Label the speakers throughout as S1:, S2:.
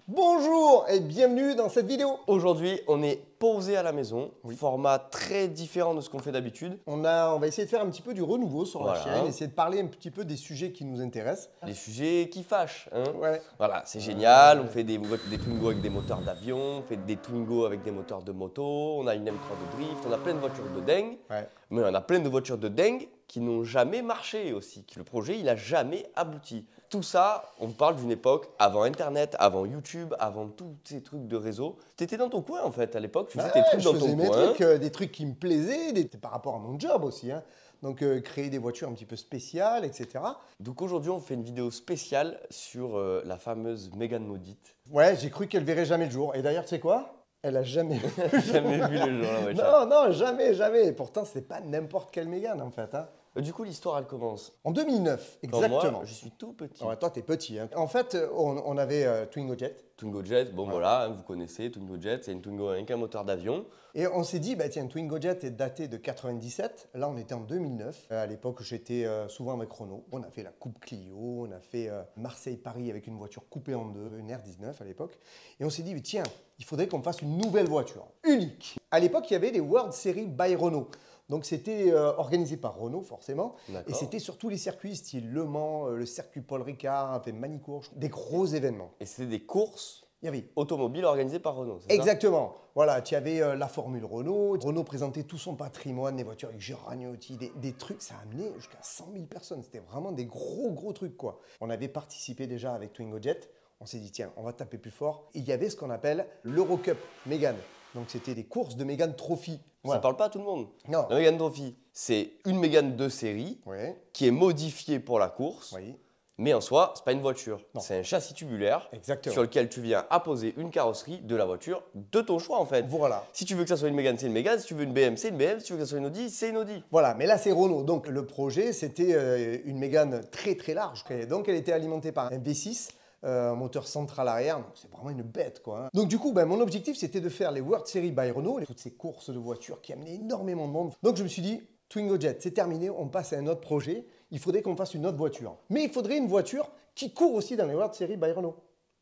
S1: Bonjour et bienvenue dans cette vidéo.
S2: Aujourd'hui, on est posé à la maison, format très différent de ce qu'on fait d'habitude.
S1: On va essayer de faire un petit peu du renouveau sur la
S2: Voilà.
S1: chaîne, essayer de parler un petit peu des sujets qui nous intéressent.
S2: Les sujets qui fâchent. Hein.
S1: Ouais.
S2: Voilà, c'est génial. On fait des Twingo avec des moteurs d'avion, on fait des Twingo avec des moteurs de moto, on a une M3 de drift, on a plein de voitures de dingue.
S1: Ouais.
S2: Mais on a plein de voitures de dingue qui n'ont jamais marché aussi. Le projet, il n'a jamais abouti. Tout ça, on parle d'une époque avant Internet, avant YouTube, avant tous ces trucs de réseau. Tu étais dans ton coin en fait à l'époque, tu faisais tes trucs dans ton
S1: Je faisais
S2: coin.
S1: des trucs qui me plaisaient, par rapport à mon job aussi. Hein. Donc créer des voitures un petit peu spéciales, etc.
S2: Donc aujourd'hui, on fait une vidéo spéciale sur la fameuse Mégane maudite.
S1: Ouais, j'ai cru qu'elle verrait jamais le jour. Et d'ailleurs, tu sais quoi? Elle a jamais
S2: Jamais vu le jour la voiture.
S1: Non, non, jamais, jamais. Et pourtant, c'est pas n'importe quelle Mégane en fait. Hein.
S2: Du coup, l'histoire, elle commence.
S1: En 2009,
S2: Quand
S1: exactement.
S2: moi, je suis tout petit.
S1: Ouais, toi, t'es petit. Hein. En fait, on avait Twingo Jet.
S2: Twingo Jet, bon voilà, hein, vous connaissez Twingo Jet, c'est une Twingo avec un moteur d'avion.
S1: Et on s'est dit, bah tiens, Twingo Jet est daté de 97. Là, on était en 2009. À l'époque, j'étais souvent avec Renault. On a fait la Coupe Clio, on a fait Marseille-Paris avec une voiture coupée en deux, une R19 à l'époque. Et on s'est dit, tiens, il faudrait qu'on fasse une nouvelle voiture, unique. À l'époque, il y avait les World Series by Renault. Donc c'était organisé par Renault forcément, et c'était sur tous les circuits, style Le Mans, le circuit Paul Ricard, Manicourt, des gros événements.
S2: Et c'était des courses
S1: Il y avait
S2: automobiles organisées par Renault, c'est ça?
S1: exactement. Voilà, tu avais la Formule Renault. Renault présentait tout son patrimoine, des voitures avec Géragnotti, des trucs. Ça amenait jusqu'à 100 000 personnes. C'était vraiment des gros trucs, quoi. On avait participé déjà avec Twingo Jet. On s'est dit, tiens, on va taper plus fort. Et il y avait ce qu'on appelle l'Eurocup Mégane. Donc, c'était des courses de Mégane Trophy.
S2: Ça parle pas à tout le monde.
S1: Non.
S2: La Mégane Trophy, c'est une Mégane de série
S1: Ouais.
S2: qui est modifiée pour la course.
S1: Oui.
S2: Mais en soi, c'est pas une voiture.
S1: Non.
S2: C'est un châssis tubulaire
S1: Exactement.
S2: sur lequel tu viens apposer une carrosserie de la voiture de ton choix en fait.
S1: Voilà.
S2: Si tu veux que ça soit une Mégane, c'est une Mégane. Si tu veux une BM, c'est une BM. Si tu veux que ça soit une Audi, c'est une Audi.
S1: Voilà, mais là c'est Renault. Donc le projet c'était une Mégane très large. Et donc elle était alimentée par un V6, un moteur central arrière. Donc c'est vraiment une bête quoi. Hein. Donc du coup, mon objectif c'était de faire les World Series by Renault, toutes ces courses de voitures qui amenaient énormément de monde. Donc je me suis dit, Twingo Jet, c'est terminé, on passe à un autre projet. Il faudrait qu'on fasse une autre voiture. Mais il faudrait une voiture qui court aussi dans les World Series by Renault.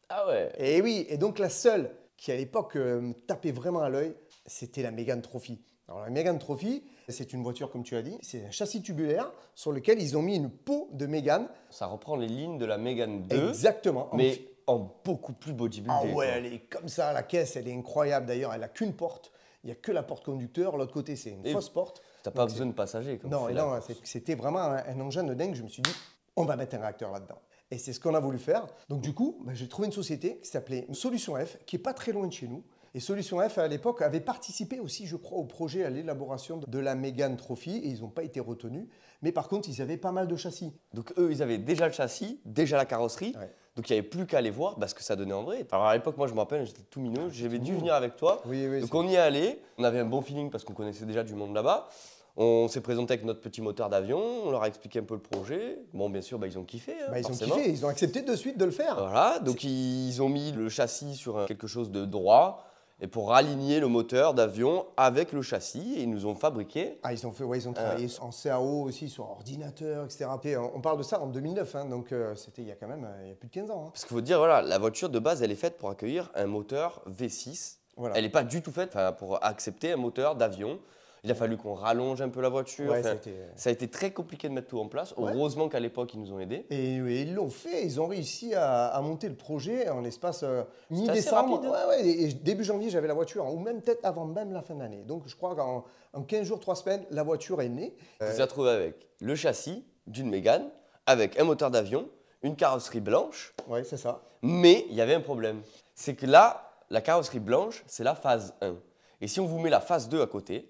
S2: Ah ouais.
S1: Et oui, et donc la seule qui à l'époque me tapait vraiment à l'œil, c'était la Mégane Trophy. Alors la Mégane Trophy, c'est une voiture comme tu as dit, c'est un châssis tubulaire sur lequel ils ont mis une peau de Mégane.
S2: Ça reprend les lignes de la Mégane 2.
S1: Exactement.
S2: Mais en beaucoup plus bodybuildé.
S1: Ah ouais,
S2: quoi.
S1: elle est comme ça, la caisse, elle est incroyable d'ailleurs, elle n'a qu'une porte. Il n'y a que la porte conducteur, l'autre côté c'est une fausse porte.
S2: T'as pas besoin de passagers. Comme
S1: Non,
S2: tu fais
S1: non,
S2: là.
S1: c'était vraiment un engin de dingue. Je me suis dit, on va mettre un réacteur là-dedans. Et c'est ce qu'on a voulu faire. Donc du coup, j'ai trouvé une société qui s'appelait Solution F, qui est pas très loin de chez nous. Et Solution F, à l'époque, avait participé aussi, je crois, au projet, à l'élaboration de la Mégane Trophy. Et ils n'ont pas été retenus. Mais par contre, ils avaient pas mal de châssis.
S2: Donc eux, ils avaient déjà le châssis, déjà la carrosserie.
S1: Ouais.
S2: Donc il n'y avait plus qu'à aller voir parce que ça donnait en vrai. Alors à l'époque, moi je me rappelle, j'étais tout minot, j'avais dû venir avec toi.
S1: Oui,
S2: Donc on y est allé, on avait un bon feeling parce qu'on connaissait déjà du monde là-bas. On s'est présenté avec notre petit moteur d'avion, on leur a expliqué un peu le projet. Bon, bien sûr, ils ont kiffé. Hein,
S1: Ils ont
S2: forcément.
S1: kiffé, ils ont accepté de suite de le faire.
S2: Voilà, donc ils ont mis le châssis sur quelque chose de droit et pour aligner le moteur d'avion avec le châssis, et ils nous ont fabriqué.
S1: Ah, ils ont travaillé en CAO aussi, sur ordinateur, etc. Et on parle de ça en 2009, hein, donc c'était il y a quand même il y a plus de 15 ans. Hein.
S2: Parce qu'il faut dire, voilà, la voiture de base, elle est faite pour accueillir un moteur V6.
S1: Voilà.
S2: Elle n'est pas du tout faite pour accepter un moteur d'avion. Il a fallu qu'on rallonge un peu la voiture.
S1: Ouais,
S2: Ça a été très compliqué de mettre tout en place.
S1: Ouais.
S2: Heureusement qu'à l'époque, ils nous ont aidés.
S1: Et ils l'ont fait, ils ont réussi à monter le projet en l'espace
S2: assez
S1: mi-décembre.
S2: rapide.
S1: Ouais, et début janvier, j'avais la voiture, ou même peut-être avant même la fin de l'année. Donc je crois qu'en 15 jours, 3 semaines, la voiture est née.
S2: On s'est retrouvé avec le châssis d'une Mégane, avec un moteur d'avion, une carrosserie blanche.
S1: Ouais, c'est ça.
S2: Mais il y avait un problème. C'est que là, la carrosserie blanche, c'est la phase 1. Et si on vous met la phase 2 à côté,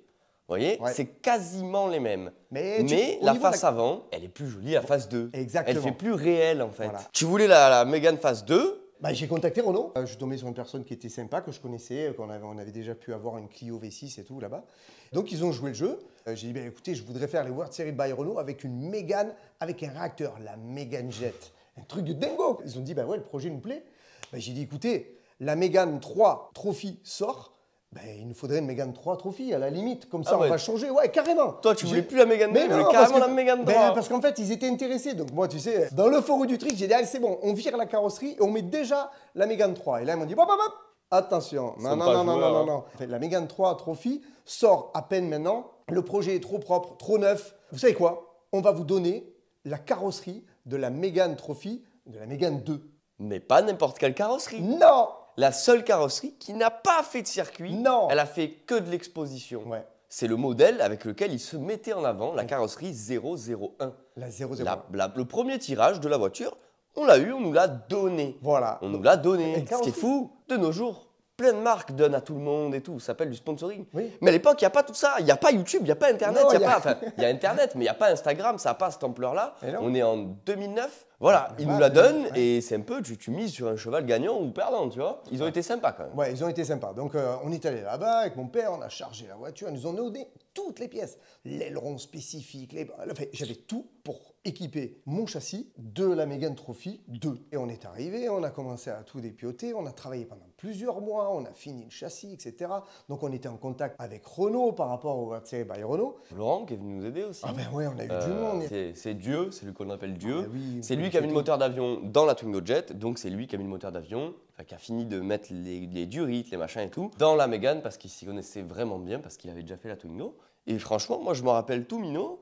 S2: vous voyez, c'est quasiment les mêmes.
S1: Mais
S2: la face avant, elle est plus jolie, la phase 2.
S1: Exactement.
S2: Elle fait plus réelle en fait.
S1: Voilà.
S2: Tu voulais la Mégane phase 2.
S1: J'ai contacté Renault. Je suis tombé sur une personne qui était sympa, que je connaissais, on avait déjà pu avoir une Clio V6 et tout là-bas. Donc ils ont joué le jeu. J'ai dit, écoutez, je voudrais faire les World Series by Renault avec une Mégane, avec un réacteur, la Mégane Jet. Un truc de dingo. Ils ont dit, ouais, le projet nous plaît. J'ai dit, écoutez, la Mégane 3 Trophy sort. Ben, il nous faudrait une Mégane 3 Trophy à la limite, comme ça
S2: Ah ouais.
S1: on va changer, ouais carrément.
S2: Toi, tu voulais plus la Mégane 2,
S1: Mais
S2: tu voulais
S1: non,
S2: carrément
S1: parce
S2: la Mégane 3.
S1: Ben, parce qu'en fait ils étaient intéressés, donc moi tu sais, dans le fort du truc j'ai dit allez c'est bon, on vire la carrosserie et on met déjà la Mégane 3. Et là ils m'ont dit hop hop hop, attention,
S2: Ils sont pas joueurs, hein.
S1: non. En fait, la Mégane 3 Trophy sort à peine maintenant, le projet est trop propre, trop neuf. Vous savez quoi? On va vous donner la carrosserie de la Mégane Trophy, de la Mégane 2.
S2: Mais pas n'importe quelle carrosserie.
S1: Non!
S2: La seule carrosserie qui n'a pas fait de circuit.
S1: Non.
S2: Elle a fait que de l'exposition.
S1: Ouais,
S2: C'est le modèle avec lequel il se mettait en avant, la carrosserie 001.
S1: la 001.
S2: Le premier tirage de la voiture, on l'a eu, on nous l'a donné.
S1: Voilà.
S2: On nous l'a donné.
S1: Et
S2: Ce qui est
S1: carrosserie.
S2: fou, de nos jours, plein de marques donnent à tout le monde et tout. Ça s'appelle du sponsoring.
S1: Oui.
S2: Mais à l'époque, il n'y a pas tout ça. Il n'y a pas YouTube, il n'y a pas Internet.
S1: Non,
S2: Il
S1: y a-
S2: y a Internet, mais il n'y a pas Instagram. Ça n'a pas cette ampleur-là.
S1: Et non.
S2: On est en 2009. Voilà, ils
S1: bah,
S2: nous la donnent
S1: ouais.
S2: et c'est un peu, tu mises sur un cheval gagnant ou perdant, tu vois. Ils ont été sympas quand même.
S1: Ouais, ils ont été sympas. Donc, on est allé là-bas avec mon père, on a chargé la voiture, ils nous ont donné toutes les pièces. L'aileron spécifique, enfin, j'avais tout pour équiper mon châssis de la Mégane Trophy 2. Et on est arrivé, on a commencé à tout dépioter, on a travaillé pendant plusieurs mois, on a fini le châssis, etc. Donc, on était en contact avec Renault par rapport au World Series by Renault.
S2: Laurent qui est venu nous aider aussi.
S1: Ah ben ouais, on a eu du monde.
S2: C'est Dieu, c'est lui qu'on appelle Dieu.
S1: Ah ben oui,
S2: c'est lui
S1: oui,
S2: qui a mis
S1: c'est
S2: le
S1: tout.
S2: moteur d'avion dans la Twingo Jet, donc c'est lui qui a mis le moteur d'avion, enfin, qui a fini de mettre les durites, les machins et tout, dans la Mégane parce qu'il s'y connaissait vraiment bien, parce qu'il avait déjà fait la Twingo. Et franchement, moi je me rappelle tout minot,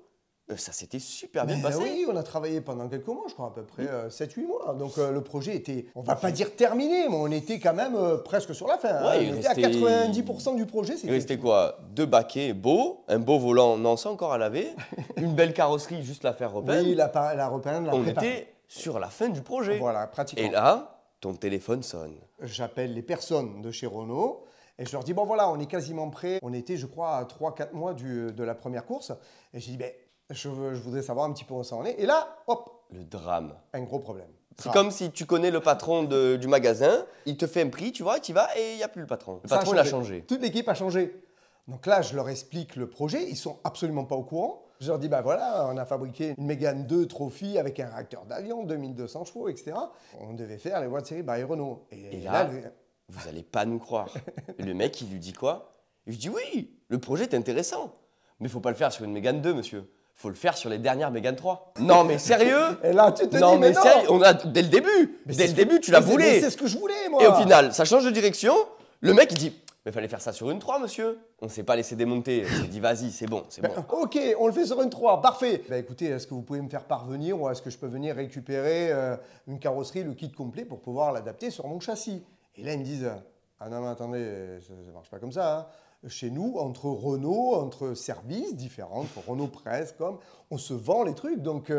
S2: ça s'était super bien
S1: Ben
S2: passé.
S1: oui, on a travaillé pendant quelques mois, je crois à peu près 7-8 mois. Donc le projet était, on va pas dire terminé, mais on était quand même presque sur la fin. hein.
S2: Ouais,
S1: On
S2: il
S1: était à
S2: restait-
S1: 90% du projet.
S2: Il restait quoi? 2 baquets beaux, un beau volant, non c'est encore à laver, une belle carrosserie, juste la faire repeindre.
S1: Oui, la repeindre, la
S2: On
S1: préparer.
S2: était sur la fin du projet.
S1: Voilà, pratiquement.
S2: Et là, ton téléphone sonne.
S1: J'appelle les personnes de chez Renault et je leur dis, bon voilà, on est quasiment prêt. On était, je crois, à 3-4 mois de la première course. Et j'ai dit, ben, je voudrais savoir un petit peu où ça en est. Et là, hop,
S2: Le drame.
S1: un gros problème.
S2: C'est comme si tu connais le patron du magasin, il te fait un prix, tu vois, tu y vas et il n'y a plus le patron. Le
S1: Ça
S2: patron, il a changé.
S1: Toute l'équipe a changé. Donc là, je leur explique le projet. Ils sont absolument pas au courant. Je leur dis, bah voilà, on a fabriqué une Mégane 2 Trophy avec un réacteur d'avion, 2200 chevaux, etc. On devait faire les World Series by Renault.
S2: Et là, vous allez pas nous croire. Et le mec, il lui dit quoi? Il lui dit oui, le projet est intéressant, mais il faut pas le faire sur une Mégane 2, monsieur. Faut le faire sur les dernières Mégane 3. Non mais sérieux?
S1: Et là, tu te
S2: Non
S1: dis,
S2: mais
S1: non.
S2: sérieux, on a dès le début.
S1: Mais
S2: Dès
S1: c'est
S2: le
S1: ce
S2: début,
S1: que-
S2: tu l'as
S1: mais c'est-
S2: voulu.
S1: mais C'est ce que je voulais, moi.
S2: Et au final, ça change de direction. Le mec, il dit mais fallait faire ça sur une 3, monsieur. On s'est pas laissé démonter. On s'est dit vas-y, c'est bon, c'est bon.
S1: Ok, on le fait sur une 3, parfait. Bah écoutez, est-ce que vous pouvez me faire parvenir ou est-ce que je peux venir récupérer une carrosserie, le kit complet pour pouvoir l'adapter sur mon châssis? Et là, ils me disent, ah non mais attendez, ça ne marche pas comme ça. Hein. Chez nous, entre Renault, entre services différents, entre Renault Presse, on se vend les trucs. Donc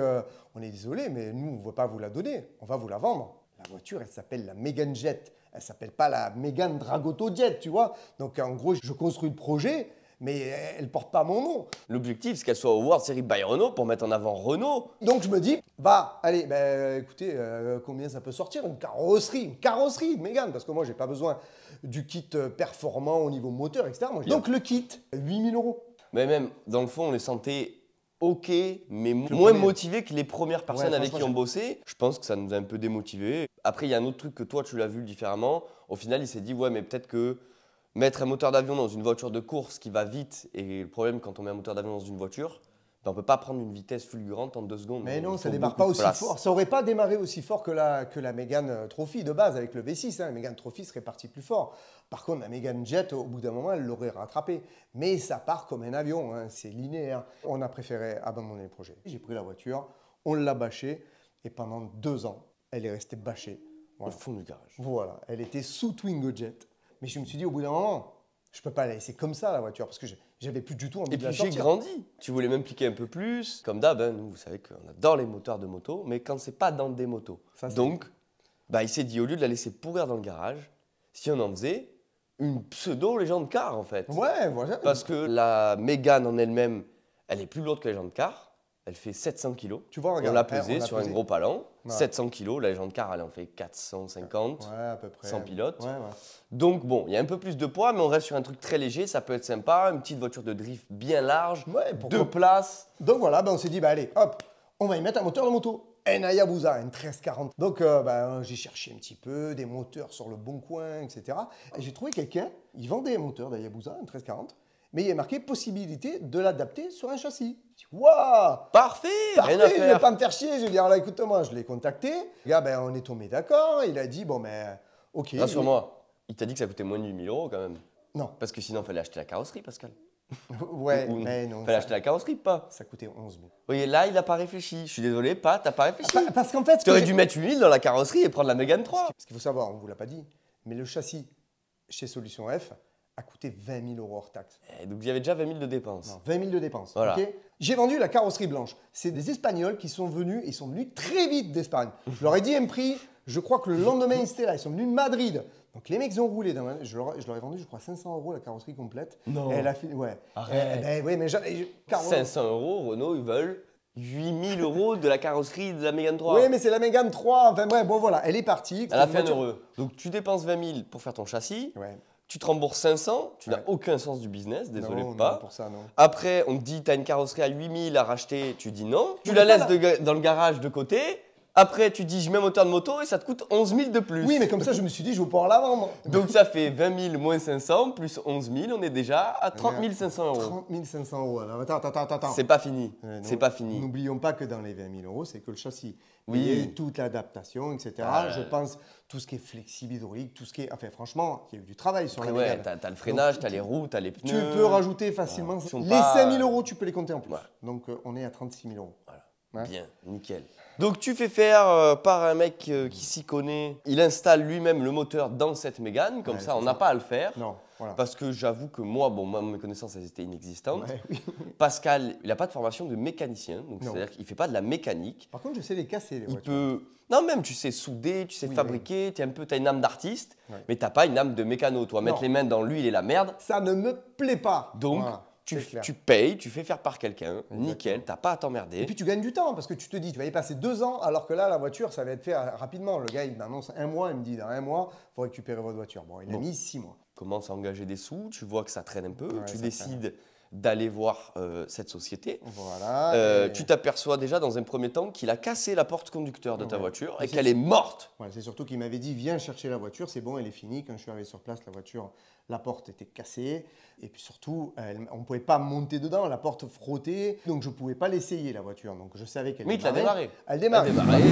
S1: on est désolé, mais nous, on ne va pas vous la donner, on va vous la vendre. La voiture, elle s'appelle la Mégane Jet. Elle s'appelle pas la Mégane Dragotto Jet, tu vois. Donc en gros, je construis le projet, mais elle porte pas mon nom.
S2: L'objectif, c'est qu'elle soit au World Series by Renault pour mettre en avant Renault.
S1: Donc je me dis, bah allez, écoutez, combien ça peut sortir? Une carrosserie de Mégane, parce que moi, j'ai pas besoin du kit performant au niveau moteur, etc. Donc le kit, 8000 euros.
S2: Mais même, dans le fond, on les sentait ok, mais moins
S1: premier.
S2: motivés que les premières personnes
S1: Ouais,
S2: avec qui on
S1: franchement,
S2: bossait. Je pense que ça nous a un peu démotivés. Après, il y a un autre truc que toi, tu l'as vu différemment. Au final, il s'est dit, ouais, mais peut-être que mettre un moteur d'avion dans une voiture de course qui va vite, et le problème quand on met un moteur d'avion dans une voiture, ben, on ne peut pas prendre une vitesse fulgurante en 2 secondes.
S1: Mais non,
S2: Il
S1: ça
S2: faut
S1: démarre
S2: beaucoup
S1: pas
S2: de
S1: aussi
S2: place.
S1: fort. Ça aurait pas démarré aussi fort que la Mégane Trophy de base avec le V6. Hein. La Mégane Trophy serait partie plus fort. Par contre, la Mégane Jet, au bout d'un moment, elle l'aurait rattrapé. Mais ça part comme un avion, hein. C'est linéaire. On a préféré abandonner le projet. J'ai pris la voiture, on l'a bâchée, et pendant 2 ans, elle est restée bâchée.
S2: Au
S1: Voilà.
S2: fond du garage.
S1: Voilà, elle était sous Twingo Jet. Mais je me suis dit, au bout d'un moment, je peux pas la laisser comme ça, la voiture, parce que j'avais plus du tout envie
S2: Et
S1: de la
S2: puis j'ai
S1: sortir.
S2: grandi. Tu voulais m'impliquer un peu plus. Comme d'hab, hein, nous, vous savez qu'on adore les moteurs de moto, mais quand c'est pas dans des motos.
S1: Ça, c'est-
S2: Donc, bah, il s'est dit, au lieu de la laisser pourrir dans le garage, si on en faisait une pseudo-légende car, en fait.
S1: Ouais, voilà.
S2: Parce que la Mégane en elle-même, elle est plus lourde que la légende car. Elle fait 700 kg.
S1: Tu vois,
S2: On
S1: regarde.
S2: l'a
S1: hein,
S2: pesée sur un
S1: pesé.
S2: gros palan.
S1: Ouais.
S2: 700 kg. La légende car, elle en fait 450.
S1: Ouais, à peu près.
S2: Sans pilote.
S1: Ouais, ouais.
S2: Donc bon, il y a un peu plus de poids, mais on reste sur un truc très léger. Ça peut être sympa. Une petite voiture de drift bien large.
S1: Ouais, pourquoi
S2: 2 places.
S1: Donc voilà, ben on s'est dit, bah allez, hop, on va y mettre un moteur de moto. un Hayabusa, un 1340. Donc j'ai cherché un petit peu des moteurs sur le bon coin, etc. Et j'ai trouvé quelqu'un, il vendait un moteur d'Hayabusa, un 1340, mais il y a marqué possibilité de l'adapter sur un châssis. Je dis, waouh!
S2: Parfait, rien à
S1: Parfait, je vais
S2: faire.
S1: pas me faire chier. Je lui ai dit, alors là, écoute-moi, je l'ai contacté. Le gars, on est tombé d'accord. Il a dit, bon, ok.
S2: Rassure-moi, il t'a dit que ça coûtait moins de 8 000 € quand même.
S1: Non.
S2: Parce que sinon, il fallait acheter la carrosserie, Pascal.
S1: Ouais,
S2: Ou-
S1: mais non.
S2: Fallait acheter la carrosserie, pas.
S1: Ça coûtait 11 000.
S2: Oui, là, il n'a pas réfléchi. Je suis désolé, pas, t'as pas réfléchi.
S1: Parce qu'en fait,
S2: Tu aurais dû mettre 8 000 dans la carrosserie et prendre la Mégane 3.
S1: Ce qu'il faut savoir, on ne vous l'a pas dit, mais le châssis chez Solution F a coûté 20 000 € hors taxe.
S2: Donc, il y avait déjà 20 000 de dépenses.
S1: Non, 20 000 de dépenses.
S2: Voilà.
S1: Ok. J'ai vendu la carrosserie blanche. C'est des Espagnols qui sont venus, ils sont venus très vite d'Espagne. Je leur ai dit un prix, je crois que le lendemain ils étaient là, ils sont venus de Madrid. Donc les mecs ont roulé, je leur ai vendu je crois 500 € la carrosserie complète.
S2: Non.
S1: Et elle a fini, ouais.
S2: Arrête.
S1: Oui, mais
S2: 500 €, Renault, ils veulent 8 000 € de la carrosserie de la Mégane 3.
S1: Oui, mais c'est la Mégane 3. Enfin bref, bon voilà, elle est partie.
S2: Elle a fait un heureux. Donc, tu dépenses 20 000 pour faire ton châssis.
S1: Ouais.
S2: Tu te rembourses 500, tu n'as
S1: Ouais.
S2: aucun sens du business, désolé
S1: Non,
S2: pas.
S1: non, pour ça, non.
S2: Après, on te dit, tu as une carrosserie à 8 000 à racheter, tu dis non. Tu
S1: Mais
S2: la
S1: pas
S2: laisses dans le garage de côté. Après, tu dis, je mets un moteur de moto et ça te coûte 11 000 de plus.
S1: Oui, mais comme ça, je me suis dit, je vais pouvoir la vendre.
S2: Donc, ça fait 20 000 moins 500 plus 11 000, on est déjà à 30 500 €.
S1: 30 500 €. Alors, attends.
S2: C'est pas fini.
S1: Non,
S2: C'est pas fini.
S1: N'oublions pas que dans les 20 000 €, c'est que le châssis.
S2: Oui.
S1: Il y a eu toute l'adaptation, etc.
S2: Ah,
S1: je pense tout ce qui est flexible hydraulique, tout ce qui est. Enfin, franchement, il y a eu du travail sur
S2: Après,
S1: la
S2: ouais,
S1: Mégane.
S2: t'as le freinage,
S1: Donc,
S2: t'as les roues, t'as les pneus.
S1: Tu peux rajouter facilement.
S2: Ils sont
S1: Les
S2: pas-
S1: 5 000 €, tu peux les compter en plus.
S2: Ouais.
S1: Donc, on est à 36 000 €.
S2: Voilà.
S1: Ouais.
S2: Bien, nickel. Donc tu fais faire par un mec qui s'y connaît. Il installe lui-même le moteur dans cette Mégane, comme
S1: Ouais,
S2: ça
S1: c'est
S2: on n'a
S1: ça.
S2: pas à le faire.
S1: Non, voilà.
S2: Parce que j'avoue que moi, mes connaissances elles étaient inexistantes.
S1: Ouais, oui.
S2: Pascal, il n'a pas de formation de mécanicien, donc
S1: Non.
S2: c'est-à-dire qu'il ne fait pas de la mécanique.
S1: Par contre, je sais les casser, les
S2: Il
S1: voitures.
S2: peut. Non, même tu sais souder, tu sais
S1: Oui,
S2: fabriquer, tu as une âme d'artiste,
S1: Ouais.
S2: mais tu n'as pas une âme de mécano. Toi, mettre
S1: Non.
S2: les mains dans l'huile et la merde.
S1: Ça ne me plaît pas.
S2: Donc,
S1: Voilà, c'est clair.
S2: tu payes, tu fais faire par quelqu'un, nickel, t'as pas à t'emmerder.
S1: Et puis tu gagnes du temps parce que tu te dis, tu vas y passer 2 ans, alors que là, la voiture, ça va être fait rapidement. Le gars, il m'annonce 1 mois, il me dit, dans 1 mois, il faut récupérer votre voiture. Bon, il a mis 6 mois.
S2: Commence à engager des sous, tu vois que ça traîne un peu,
S1: Ouais,
S2: tu
S1: ça
S2: décides d'aller voir cette société.
S1: Voilà. Et-
S2: Tu t'aperçois déjà dans un premier temps qu'il a cassé la porte conducteur de ta
S1: Ouais.
S2: voiture
S1: Mais
S2: et
S1: c'est-
S2: qu'elle est morte.
S1: Ouais, c'est surtout qu'il m'avait dit, viens chercher la voiture, c'est bon, elle est finie. Quand je suis arrivé sur place, la voiture, la porte était cassée. Et puis surtout, on ne pouvait pas monter dedans, la porte frottait. Donc je ne pouvais pas l'essayer, la voiture. Donc je savais qu'elle
S2: Mais il te l'a démarré.
S1: Elle
S2: Elle a
S1: démarrait.
S2: démarré.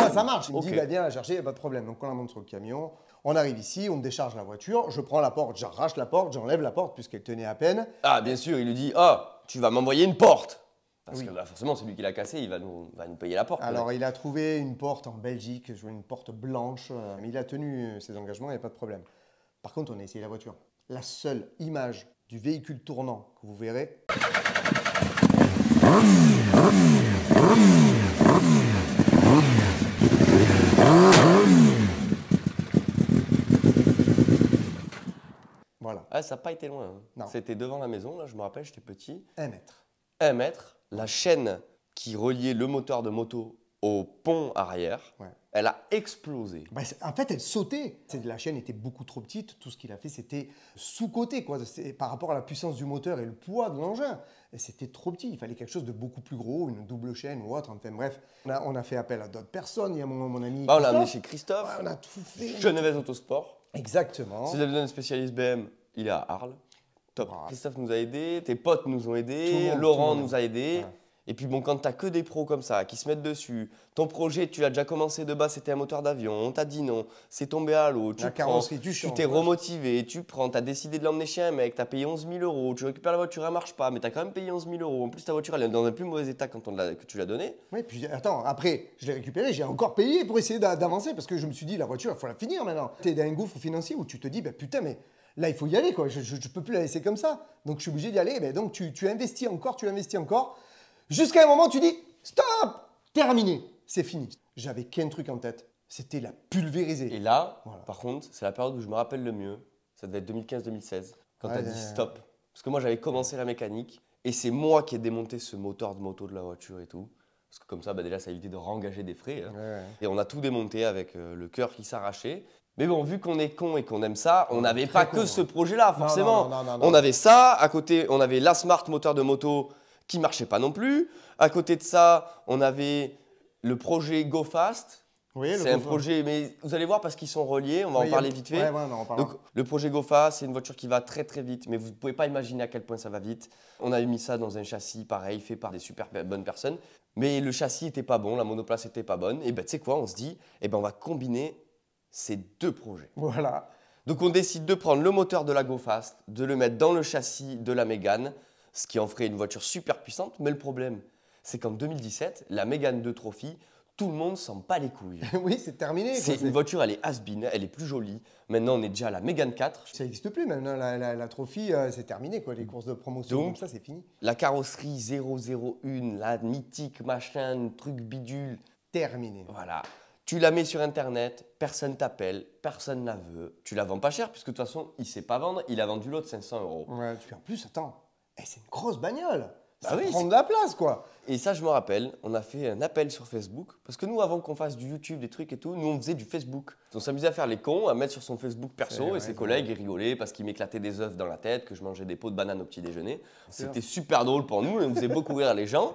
S1: Ah, ça marche. Il me
S2: Ok.
S1: dit, bah, viens la chercher, il n'y a pas de problème. Donc on la monte sur le camion. On arrive ici, on décharge la voiture. Je prends la porte, j'arrache la porte, j'enlève la porte puisqu'elle tenait à peine.
S2: Ah, bien sûr, il lui dit, ah, tu vas m'envoyer une porte. Parce
S1: Oui.
S2: que forcément, c'est lui qui l'a cassé, il va nous payer la porte.
S1: Alors il a trouvé une porte en Belgique, je vois une porte blanche. Mais il a tenu ses engagements, il n'y a pas de problème. Par contre, on a essayé la voiture. La seule image du véhicule tournant que vous verrez, voilà,
S2: Ah, ça n'a pas été loin. Hein.
S1: Non.
S2: C'était devant la maison, là, je me rappelle, j'étais petit.
S1: 1 mètre.
S2: 1 mètre, la chaîne qui reliait le moteur de moto au pont arrière,
S1: Ouais.
S2: elle a explosé.
S1: Bah, en fait, elle sautait. La chaîne était beaucoup trop petite. Tout ce qu'il a fait, c'était sous-côté, quoi. Par rapport à la puissance du moteur et le poids de l'engin. Et c'était trop petit. Il fallait quelque chose de beaucoup plus gros, une double chaîne ou autre. Enfin bref, on a fait appel à d'autres personnes. Il y a mon ami.
S2: Bah, on l'a amené
S1: Christophe.
S2: chez Christophe,
S1: Ouais, on a tout fait.
S2: Genevesse Autosport.
S1: Exactement.
S2: Si vous avez besoin d'un spécialiste BM, il est à Arles. Top.
S1: Voilà.
S2: Christophe nous a aidés, tes potes nous ont
S1: Tout
S2: aidés,
S1: le monde,
S2: Laurent
S1: tout le monde.
S2: nous a aidés.
S1: Voilà.
S2: Et puis bon, quand tu n'as que des pros comme ça qui se mettent dessus, ton projet, tu l'as déjà commencé de base, c'était un moteur d'avion, on t'a dit non, c'est tombé à l'eau, tu
S1: La
S2: prends,
S1: carrosserie,
S2: tu
S1: changes.
S2: t'es remotivé, tu prends, tu as décidé de l'emmener chez un mec, tu as payé 11 000 €, tu récupères la voiture, elle marche pas, mais tu as quand même payé 11 000 €. En plus, ta voiture, elle est dans un plus mauvais état quand que tu l'as donnée.
S1: Oui, puis attends, après, je l'ai récupéré, j'ai encore payé pour essayer d'avancer parce que je me suis dit, la voiture, il faut la finir maintenant. Tu es dans un gouffre financier où tu te dis, bah, putain, mais là, il faut y aller, quoi. Je ne peux plus la laisser comme ça. Donc, je suis obligé d'y aller. Ben, donc, tu investis encore. Jusqu'à un moment, tu dis, stop, terminé, c'est fini. J'avais qu'un truc en tête, c'était la pulvériser.
S2: Et là,
S1: Voilà.
S2: par contre, c'est la période où je me rappelle le mieux. Ça devait être 2015-2016, quand tu as
S1: Ouais,
S2: dit
S1: ouais,
S2: stop. Parce que moi, j'avais commencé la mécanique et c'est moi qui ai démonté ce moteur de moto de la voiture et tout. Parce que comme ça, bah, déjà, ça évitait de rengager des frais. Hein.
S1: Ouais, ouais.
S2: Et on a tout démonté avec le cœur qui s'arrachait. Mais bon, vu qu'on est con et qu'on aime ça, on n'avait
S1: très
S2: pas
S1: con,
S2: que
S1: hein.
S2: ce projet-là, forcément.
S1: Non.
S2: On avait ça, à côté, on avait la Smart moteur de moto qui marchait pas non plus. À côté de ça, on avait le projet Go Fast.
S1: Oui,
S2: C'est un projet, mais vous allez voir parce qu'ils sont reliés, on va en parler vite fait.
S1: Ouais, on en parlera.
S2: Donc, le projet GoFast, c'est une voiture qui va très très vite, mais vous ne pouvez pas imaginer à quel point ça va vite. On avait mis ça dans un châssis pareil, fait par des super bonnes personnes, mais le châssis n'était pas bon, la monoplace n'était pas bonne. Et ben tu sais quoi, on se dit, eh ben on va combiner ces deux projets.
S1: Voilà.
S2: Donc on décide de prendre le moteur de la GoFast, de le mettre dans le châssis de la Mégane, ce qui en ferait une voiture super puissante. Mais le problème, c'est qu'en 2017, la Mégane 2 Trophy, tout le monde s'en bat les couilles.
S1: Oui, c'est terminé.
S2: C'est une voiture, elle est has-been, elle est plus jolie. Maintenant, on est déjà à la Mégane 4.
S1: Ça n'existe plus maintenant, la Trophy, c'est terminé, quoi. Les courses de promotion,
S2: Donc,
S1: comme ça, c'est fini.
S2: La carrosserie 001, la mythique machin, truc bidule.
S1: Terminé.
S2: Voilà. Tu la mets sur Internet, personne t'appelle, personne la veut. Tu la vends pas cher, puisque de toute façon, il sait pas vendre. Il a vendu l'autre 500 €.
S1: Ouais, en plus, attends, c'est une grosse bagnole.
S2: Bah
S1: Ça
S2: oui,
S1: prend de la place, quoi.
S2: Et ça, je me rappelle, on a fait un appel sur Facebook. Parce que nous, avant qu'on fasse du YouTube, des trucs et tout, nous, on faisait du Facebook. On s'amusait à faire les cons, à mettre sur son Facebook perso. Et ses collègues, ils rigolaient parce qu'ils m'éclataient des œufs dans la tête, que je mangeais des pots de banane au petit déjeuner. C'était super drôle pour nous, on faisait beaucoup rire les gens.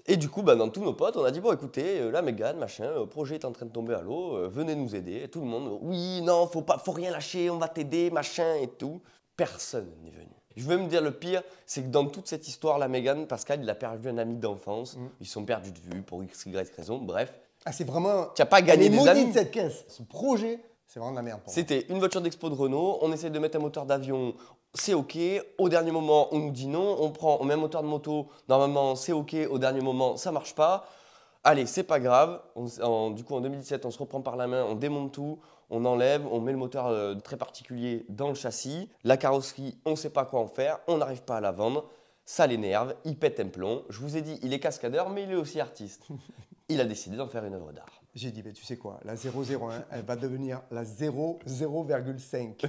S2: Et du coup, dans tous nos potes, on a dit, bon, écoutez, la Mégane, machin, le projet est en train de tomber à l'eau, venez nous aider. Et tout le monde, oui, non, faut rien lâcher, on va t'aider, machin et tout. Personne n'est venu. Je veux me dire le pire, c'est que dans toute cette histoire, la Mégane, Pascal, il a perdu un ami d'enfance. Ils sont perdus de vue pour x, y raison. Bref,
S1: Ah, c'est vraiment.
S2: tu n'as pas gagné
S1: Elle est
S2: des
S1: maudite,
S2: amis.
S1: cette caisse. Ce projet, c'est vraiment de la merde pour moi.
S2: C'était une voiture d'expo de Renault. On essaie de mettre un moteur d'avion, c'est OK. Au dernier moment, on nous dit non. On met un moteur de moto, normalement, c'est OK. Au dernier moment, ça marche pas. Allez, c'est pas grave. Du coup, en 2017, on se reprend par la main, on démonte tout. On enlève, on met le moteur très particulier dans le châssis. La carrosserie, on ne sait pas quoi en faire, on n'arrive pas à la vendre. Ça l'énerve, il pète un plomb. Je vous ai dit, il est cascadeur, mais il est aussi artiste. Il a décidé d'en faire une œuvre d'art.
S1: J'ai dit, tu sais quoi, la 001, elle va devenir la 0,5.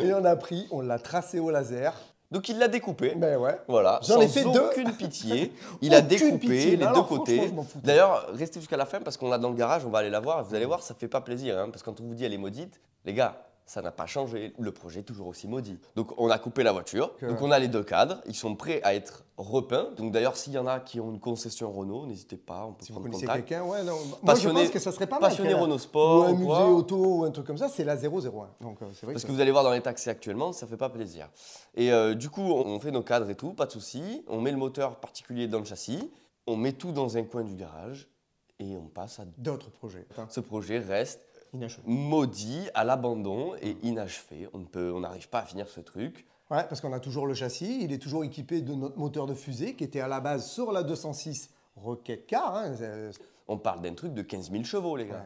S1: Et on a pris, on l'a tracé au laser.
S2: Donc il l'a découpé.
S1: Ben ouais.
S2: Voilà,
S1: J'en ai
S2: sans
S1: fait deux.
S2: aucune pitié. Il a
S1: Aucune
S2: découpé
S1: pitié.
S2: les
S1: Mais
S2: deux
S1: alors,
S2: côtés.
S1: franchement, je m'en foutais.
S2: D'ailleurs, restez jusqu'à la fin parce qu'on l'a dans le garage, on va aller la voir. Vous allez voir, ça fait pas plaisir. Parce que quand on vous dit elle est maudite, les gars, ça n'a pas changé. Le projet est toujours aussi maudit. Donc on a coupé la voiture. Donc on a les deux cadres. Ils sont prêts à être repeints. Donc d'ailleurs, s'il y en a qui ont une concession Renault, n'hésitez pas, on peut
S1: Si vous
S2: prendre
S1: connaissez
S2: contact.
S1: quelqu'un, ouais, non. Moi, je
S2: Passionné-
S1: pense que ça serait pas mal.
S2: Passionné
S1: qu'elle a-
S2: Renault Sport
S1: Ou un
S2: ou
S1: musée
S2: quoi.
S1: auto ou un truc comme ça, c'est la 001. Donc c'est vrai
S2: Parce
S1: que
S2: que vous allez voir dans les taxis actuellement, ça fait pas plaisir. Et du coup, on fait nos cadres et tout, pas de souci. On met le moteur particulier dans le châssis, on met tout dans un coin du garage et on passe à
S1: d'autres projets. Enfin,
S2: ce projet reste
S1: inachevé.
S2: maudit, à l'abandon et inachevé. On n'arrive pas à finir ce truc.
S1: Ouais, parce qu'on a toujours le châssis, il est toujours équipé de notre moteur de fusée qui était à la base sur la 206 Rocket Car. Hein,
S2: On parle d'un truc de 15 000 chevaux, les gars.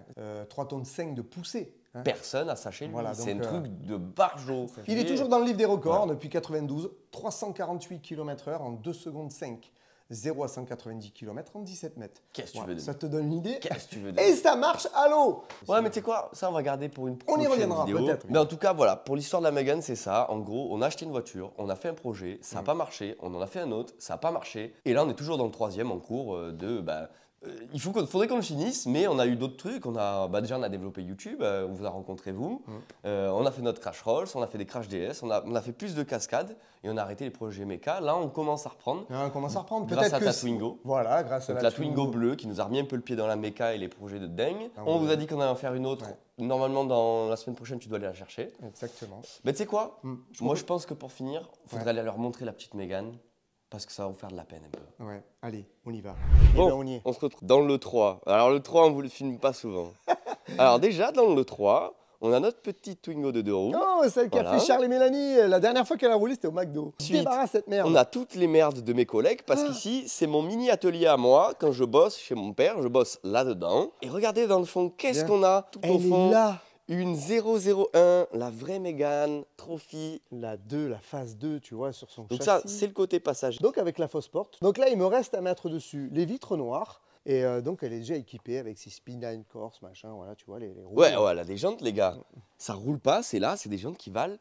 S1: 3 tonnes 5 de poussée. Hein.
S2: Personne à ça chez lui.
S1: Voilà,
S2: c'est un
S1: donc,
S2: truc de barjot.
S1: Il est toujours dans le livre des records
S2: Ouais.
S1: depuis 92, 348 km/h en 2 secondes 5. 0 à 190 km en 17 mètres.
S2: Qu'est-ce que tu
S1: Voilà,
S2: veux
S1: ça
S2: dire
S1: te donne une idée.
S2: Qu'est-ce que tu veux
S1: Et
S2: dire
S1: ça marche à l'eau.
S2: Ouais, mais tu sais quoi, ça on va garder pour une prochaine
S1: reviendra,
S2: vidéo.
S1: peut-être.
S2: Mais en tout cas, voilà, pour l'histoire de la Mégane, c'est ça. En gros, on a acheté une voiture, on a fait un projet, ça n'a pas marché, on en a fait un autre, ça n'a pas marché. Et là, on est toujours dans le troisième en cours faudrait qu'on le finisse, mais on a eu d'autres trucs. Déjà, on a développé YouTube, on vous a rencontré vous. On a fait notre Crash Rolls, on a fait des Crash DS, on a fait plus de cascades et on a arrêté les projets méca. Là, on commence à reprendre.
S1: On commence à reprendre.
S2: Grâce
S1: Peut-être
S2: à
S1: que
S2: ta
S1: si-
S2: Twingo.
S1: Voilà, grâce à
S2: Donc la Twingo bleue qui nous a remis un peu le pied dans la méca et les projets de dingue.
S1: Ah,
S2: On
S1: ouais.
S2: vous a dit qu'on allait en faire une autre.
S1: Ouais.
S2: Normalement, dans la semaine prochaine, tu dois aller la chercher.
S1: Exactement.
S2: Mais tu sais quoi Moi, je
S1: je
S2: pense que pour finir, il faudrait aller leur montrer la petite Mégane parce que ça va vous faire de la peine un peu.
S1: Ouais, allez, on y va.
S2: Bon,
S1: Eh ben, on y est.
S2: on se retrouve dans le 3. Alors, le 3, on vous le filme pas souvent. Alors, déjà, dans le 3, on a notre petite Twingo de 2 roues.
S1: Oh, celle qui a
S2: Voilà.
S1: fait Charles et Mélanie. La dernière fois qu'elle a roulé, c'était au McDo.
S2: Ensuite,
S1: Débarrasse cette merde.
S2: On a toutes les merdes de mes collègues parce qu'ici, c'est mon mini atelier à moi. Quand je bosse chez mon père, je bosse là-dedans. Et regardez dans le fond, qu'est-ce
S1: Bien.
S2: qu'on a tout au
S1: Elle
S2: fond
S1: est là.
S2: Une 001, la vraie Mégane, Trophy.
S1: La 2, la phase 2, tu vois, sur son
S2: Donc
S1: châssis.
S2: ça, c'est le côté passager.
S1: Donc avec la fausse porte. Donc là, il me reste à mettre dessus les vitres noires. Et donc, elle est déjà équipée avec ses spinline Corse, machin, voilà, tu vois, les roues.
S2: Ouais, ouais, là, des jantes, les gars. Ça roule pas, c'est des jantes qui valent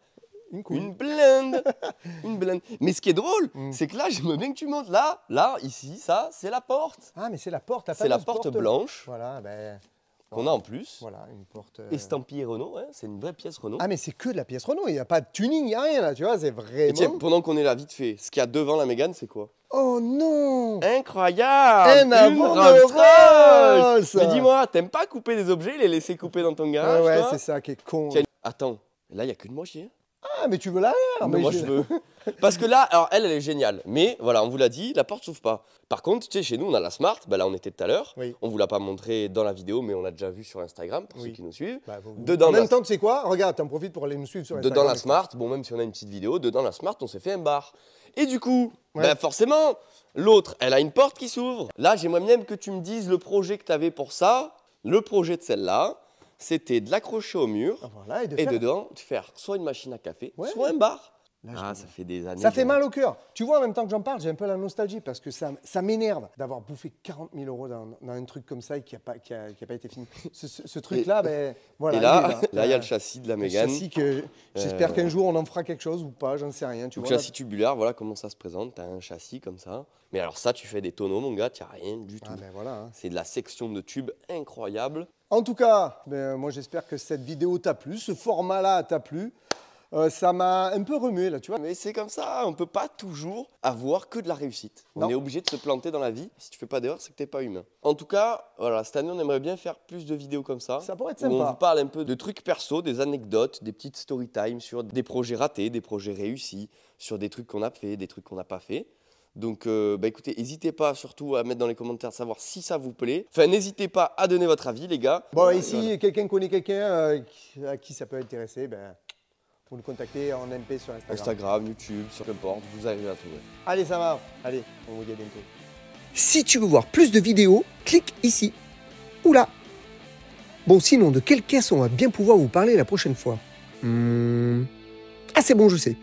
S1: Une couille.
S2: une blinde. Une blinde. Mais ce qui est drôle, c'est que là, j'aimerais bien que tu montes. Là, ici, ça, c'est la porte.
S1: Ah, mais c'est la porte,
S2: C'est la
S1: fameuse
S2: porte blanche.
S1: Voilà, ben...
S2: qu'on a en plus.
S1: Voilà, une porte.
S2: Estampillée Renault, hein, c'est une vraie pièce Renault.
S1: Ah, mais c'est que de la pièce Renault, il n'y a pas de tuning, il n'y a rien là, tu vois, c'est
S2: Et
S1: vraiment.
S2: tiens, pendant qu'on est là, vite fait, ce qu'il y a devant la Mégane, c'est quoi?
S1: Oh non!
S2: Incroyable!
S1: Un avant
S2: Une
S1: de
S2: Rolls-Royce.
S1: Rolls.
S2: Mais dis-moi, t'aimes pas couper des objets, les laisser couper dans ton garage,
S1: Ouais,
S2: toi?
S1: c'est ça qui est con.
S2: Tiens, attends, là, il n'y a que de moitié. Hein.
S1: Ah, mais tu veux l'arrière?
S2: Mais moi, je veux. Parce que là, alors elle est géniale. Mais voilà, on vous l'a dit, la porte s'ouvre pas. Par contre, tu sais, chez nous, on a la Smart. Bah, là, on était tout à l'heure.
S1: Oui.
S2: On vous l'a pas montré dans la vidéo, mais on l'a déjà vu sur Instagram pour ceux qui nous suivent.
S1: Bah,
S2: Dedans,
S1: en même temps, tu sais quoi? Regarde, t'en profites pour aller nous suivre sur Instagram.
S2: dedans la Smart, bon, même si on a une petite vidéo, dedans la Smart, on s'est fait un bar. Et du coup,
S1: Ouais.
S2: bah, forcément, l'autre, elle a une porte qui s'ouvre. Là, j'aimerais bien que tu me dises le projet que tu avais pour ça. Le projet de celle-là, c'était de l'accrocher au mur.
S1: Voilà,
S2: Et dedans, de faire soit une machine à café,
S1: Ouais.
S2: soit un bar.
S1: Là,
S2: Ça fait des années.
S1: ça fait mal au cœur. Tu vois, en même temps que j'en parle, j'ai un peu la nostalgie parce que ça m'énerve d'avoir bouffé 40 000 euros dans un truc comme ça et qui n'a pas été fini. Ce truc-là, ben voilà.
S2: Et là, il y a le châssis de la Mégane.
S1: Le châssis que j'espère qu'un jour on en fera quelque chose ou pas, j'en sais rien. Tu
S2: Le
S1: vois,
S2: châssis tubulaire, voilà comment ça se présente. Tu as un châssis comme ça. Mais alors ça, tu fais des tonneaux, mon gars, tu n'as rien du tout.
S1: Ah ben voilà, hein.
S2: C'est de la section de tubes incroyable.
S1: En tout cas, ben, moi j'espère que cette vidéo t'a plu, ce format-là t'a plu. Ça m'a un peu remué là, tu vois.
S2: Mais c'est comme ça, on ne peut pas toujours avoir que de la réussite. On
S1: Non.
S2: est obligé de se planter dans la vie. Si tu fais pas d'erreur, c'est que tu n'es pas humain. En tout cas, voilà, cette année, on aimerait bien faire plus de vidéos comme ça.
S1: Ça pourrait être
S2: Où on
S1: sympa.
S2: vous parle un peu de trucs perso, des anecdotes, des petites story time sur des projets ratés, des projets réussis, sur des trucs qu'on a fait, des trucs qu'on n'a pas fait. Donc, bah écoutez, n'hésitez pas surtout à mettre dans les commentaires, savoir si ça vous plaît. Enfin, n'hésitez pas à donner votre avis, les gars.
S1: Bon, et si quelqu'un connaît quelqu'un à qui ça peut intéresser, ben, vous le contactez en MP sur Instagram.
S2: Instagram, YouTube, sur peu importe, vous arrivez à trouver.
S1: Allez, ça va. Allez, on vous dit à bientôt.
S3: Si tu veux voir plus de vidéos, clique ici ou là. Bon, sinon, de quelle caisse on va bien pouvoir vous parler la prochaine fois? Ah, c'est bon, je sais.